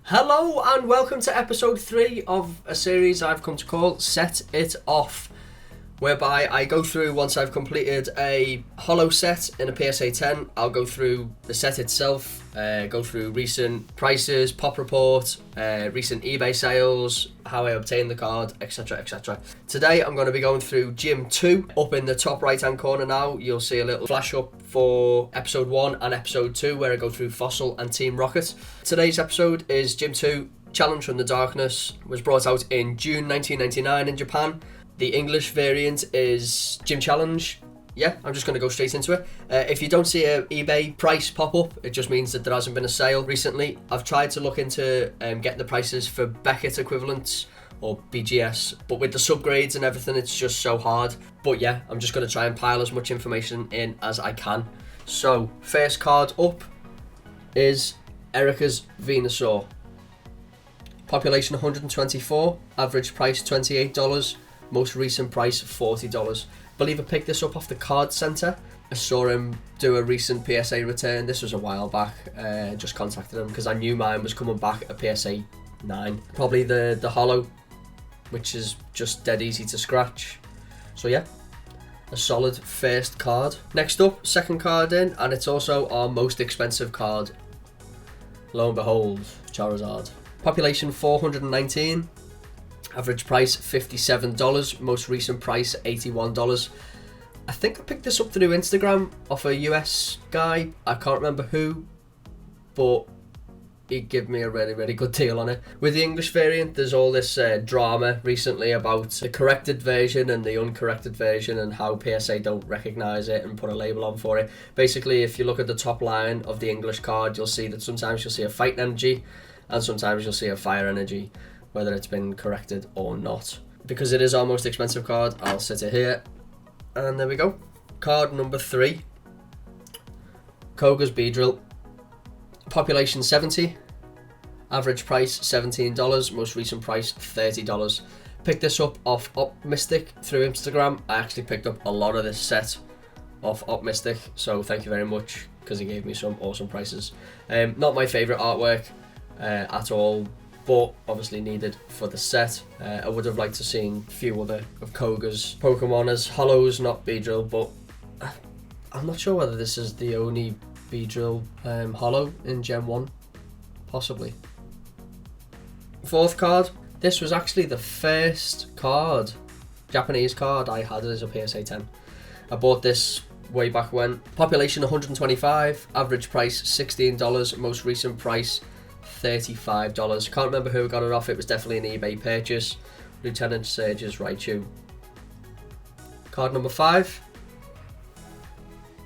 Hello and welcome to episode 3 of a series I've come to call Set It Off, whereby I go through, once I've completed a hollow set in a PSA 10, I'll go through the set itself, go through recent prices, pop report, recent eBay sales, how I obtained the card, etc, etc. Today I'm going to be going through Gym 2. Up in the top right hand corner now you'll see a little flash up for episode 1 and episode 2 where I go through Fossil and Team Rocket. Today's episode is Gym 2 Challenge from the Darkness. It was brought out in June 1999 in Japan. The English variant is Gym Challenge. Yeah, I'm just going to go straight into it. If you don't see an eBay price pop up, it just means that there hasn't been a sale recently. I've tried to look into getting the prices for Beckett equivalents or BGS, but with the subgrades and everything, it's just so hard. But yeah, I'm just going to try and pile as much information in as I can. So, first card up is Erica's Venusaur. Population 124, average price $28. Most recent price $40. Believe I picked this up off the Card Centre. I saw him do a recent PSA return. This was a while back. Just contacted him because I knew mine was coming back at PSA 9. Probably the hollow, which is just dead easy to scratch. So yeah, a solid first card. Next up, second card in, and it's also our most expensive card. Lo and behold, Charizard. Population 419. Average price $57, most recent price $81. I think I picked this up through Instagram off a US guy. I can't remember who, but he gave me a really good deal on it. With the English variant, there's all this drama recently about the corrected version and the uncorrected version and how PSA don't recognise it and put a label on for it. Basically, if you look at the top line of the English card, you'll see that sometimes you'll see a fight energy and sometimes you'll see a fire energy, whether it's been corrected or not. Because it is our most expensive card, I'll sit it here. And there we go. Card number 3. Koga's Beedrill. Population 70. Average price $17. Most recent price $30. Picked this up off OpMystic through Instagram. I actually picked up a lot of this set off OpMystic, so thank you very much because he gave me some awesome prices. Not my favourite artwork at all, but obviously needed for the set. I would have liked to seen a few other of Koga's Pokemon as hollows, not Beedrill, but I'm not sure whether this is the only Beedrill hollow in Gen 1, possibly. Fourth card, this was actually the first card, Japanese card I had as a PSA 10. I bought this way back when. Population 125, average price $16, most recent price $35. Can't remember who got it off. It was definitely an eBay purchase. Lieutenant Surge's Raichu. Card number 5.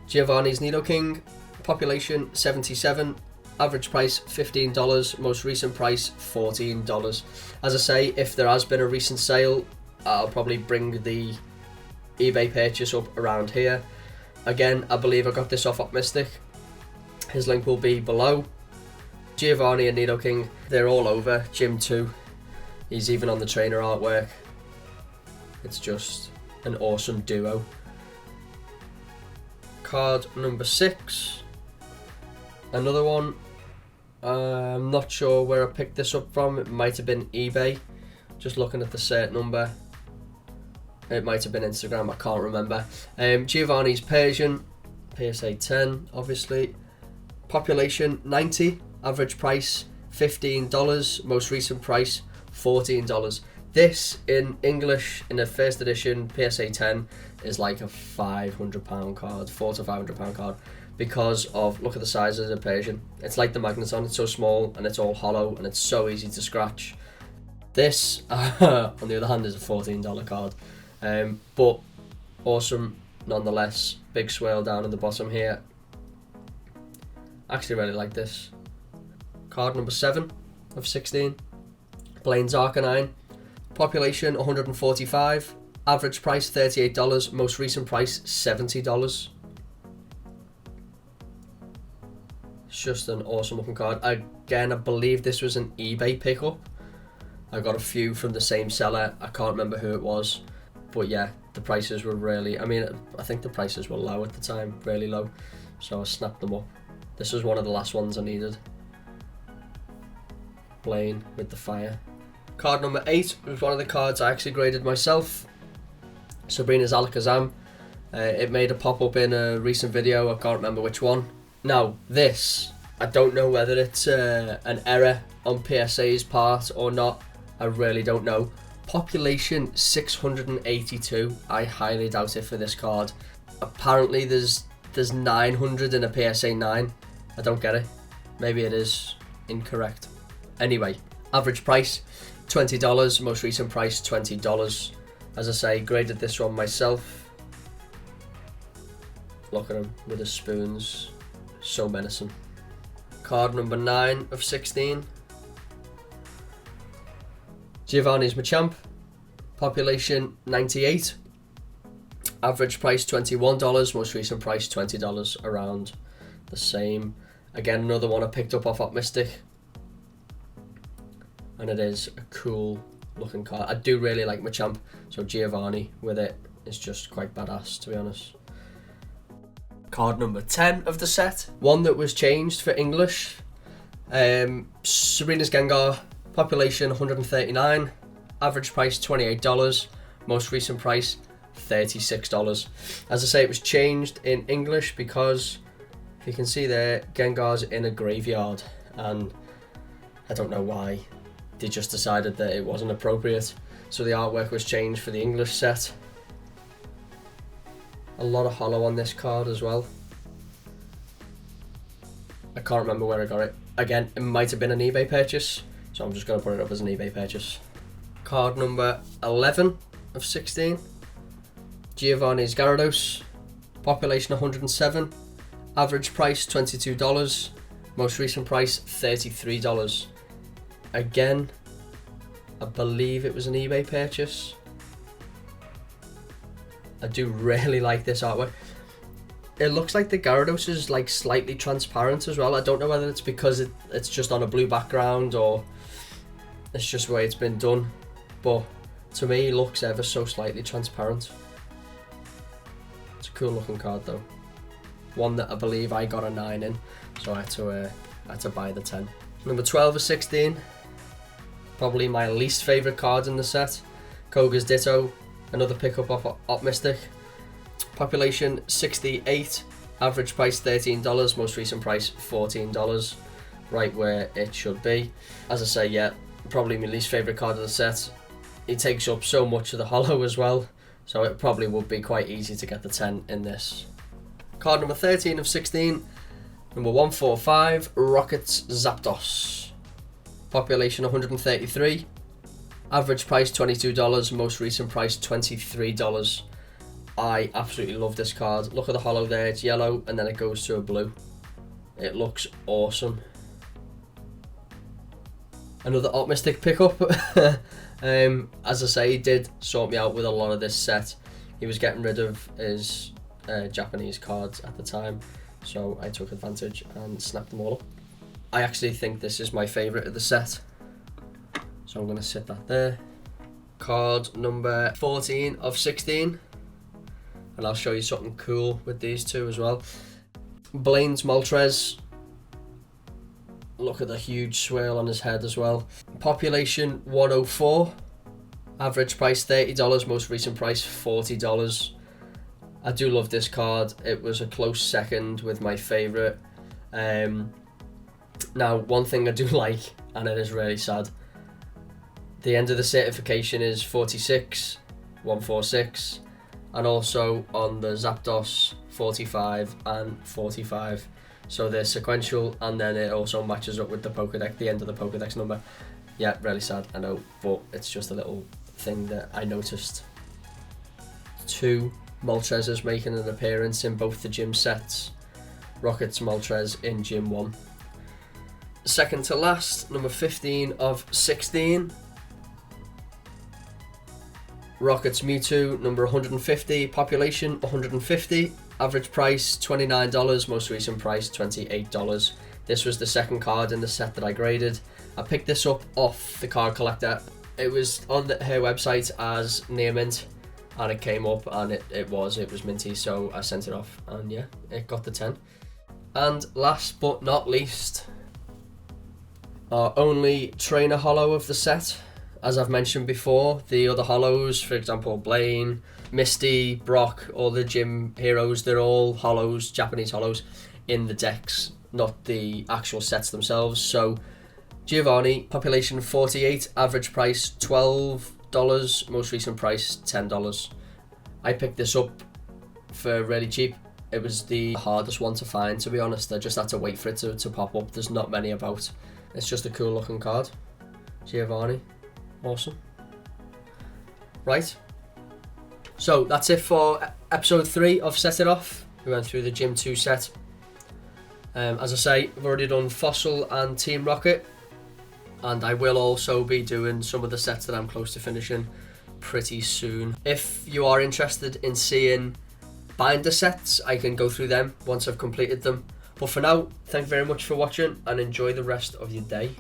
Giovanni's Nidoking. Population 77. Average price $15. Most recent price $14. As I say, if there has been a recent sale, I'll probably bring the eBay purchase up around here. Again, I believe I got this off OpMystic. His link will be below. Giovanni and Nidoking, they're all over Gym 2. He's even on the trainer artwork. It's just an awesome duo. Card number 6. Another one. I'm not sure where I picked this up from. It might have been eBay. Just looking at the cert number. It might have been Instagram, I can't remember. Giovanni's Persian, PSA 10, obviously. Population 90. Average price $15, most recent price $14. This in English in the first edition PSA 10 is like a £500 card, £400 to £500 card, because of, look at the size of the Persian. It's like the Magneton, it's so small and it's all hollow and it's so easy to scratch. This, on the other hand, is a $14 card, but awesome nonetheless. Big swirl down in the bottom here. Actually really like this. Card number 7 of 16. Blaine's Arcanine. Population 145. Average price $38. Most recent price $70. It's just an awesome looking card. Again, I believe this was an eBay pickup. I got a few from the same seller. I can't remember who it was. But yeah, the prices were really, I think the prices were low at the time, really low. So I snapped them up. This was one of the last ones I needed. Blaine with the fire. Card number 8 was one of the cards I actually graded myself. Sabrina's Alakazam. It made a pop-up in a recent video, I can't remember which one. Now, this, I don't know whether it's an error on PSA's part or not. I really don't know. Population 682. I highly doubt it for this card. Apparently there's 900 in a PSA 9. I don't get it. Maybe it is incorrect. Anyway, average price $20, most recent price $20. As I say, graded this one myself. Look at him with his spoons, so menacing. Card number 9 of 16. Giovanni's Machamp, population 98, average price $21, most recent price $20, around the same. Again, another one I picked up off OpMystic, and it is a cool looking card. I do really like Machamp, so Giovanni with it is just quite badass, to be honest. Card number 10 of the set, one that was changed for English. Sabrina's Gengar, population 139, average price $28, most recent price $36. As I say, it was changed in English because, if you can see there, Gengar's in a graveyard, and I don't know why. They just decided that it wasn't appropriate, so the artwork was changed for the English set. A lot of holo on this card as well. I can't remember where I got it. Again, it might have been an eBay purchase, so I'm just going to put it up as an eBay purchase. Card number 11 of 16. Giovanni's Gyarados, population 107, average price $22, most recent price $33. Again, I believe it was an eBay purchase. I do really like this artwork. It looks like the Gyarados is like slightly transparent as well. I don't know whether it's because it's just on a blue background or it's just the way it's been done, but to me it looks ever so slightly transparent. It's a cool looking card though. One that I believe I got a 9 in, so I had to buy the 10. Number 12 of 16. Probably my least favourite card in the set. Koga's Ditto, another pickup off OpMystic. Population 68, average price $13, most recent price $14, right where it should be. As I say, yeah, probably my least favourite card of the set. It takes up so much of the holo as well, so it probably would be quite easy to get the 10 in this. Card number 13 of 16, number 145, Rocket's Zapdos. Population 133, average price $22, most recent price $23. I absolutely love this card. Look at the holo there, it's yellow and then it goes to a blue. It looks awesome. Another OpMystic pickup. As I say, he did sort me out with a lot of this set. He was getting rid of his Japanese cards at the time, so I took advantage and snapped them all up. I actually think this is my favourite of the set, so I'm going to sit that there. Card number 14 of 16. And I'll show you something cool with these two as well. Blaine's Moltres. Look at the huge swirl on his head as well. Population 104. Average price $30, most recent price $40. I do love this card. It was a close second with my favourite. Now, one thing I do like, and it is really sad, the end of the certification is 46, 146. And also on the Zapdos 45 and 45, so they're sequential, and then it also matches up with the Pokédex, the end of the Pokédex number. Yeah, really sad, I know, but it's just a little thing that I noticed. 2 Moltres making an appearance in both the gym sets. Rocket's Moltres in Gym 1. Second to last, number 15 of 16. Rocket's Mewtwo, number 150, population 150, average price $29, most recent price $28. This was the second card in the set that I graded. I picked this up off the card collector. It was on her website as near mint, and it came up and it was minty, so I sent it off, and yeah, it got the 10. And last but not least, our only trainer holo of the set. As I've mentioned before, the other holos, for example, Blaine, Misty, Brock, all the gym heroes, they're all holos, Japanese holos, in the decks, not the actual sets themselves. So Giovanni, population 48, average price $12, most recent price $10. I picked this up for really cheap. It was the hardest one to find, to be honest. I just had to wait for it to pop up. There's not many about. It's just a cool looking card. Giovanni, awesome. Right, so that's it for episode 3 of Set It Off. We went through the Gym 2 set. As I say, I've already done Fossil and Team Rocket, and I will also be doing some of the sets that I'm close to finishing pretty soon. If you are interested in seeing binder sets, I can go through them once I've completed them. But for now, thank you very much for watching and enjoy the rest of your day.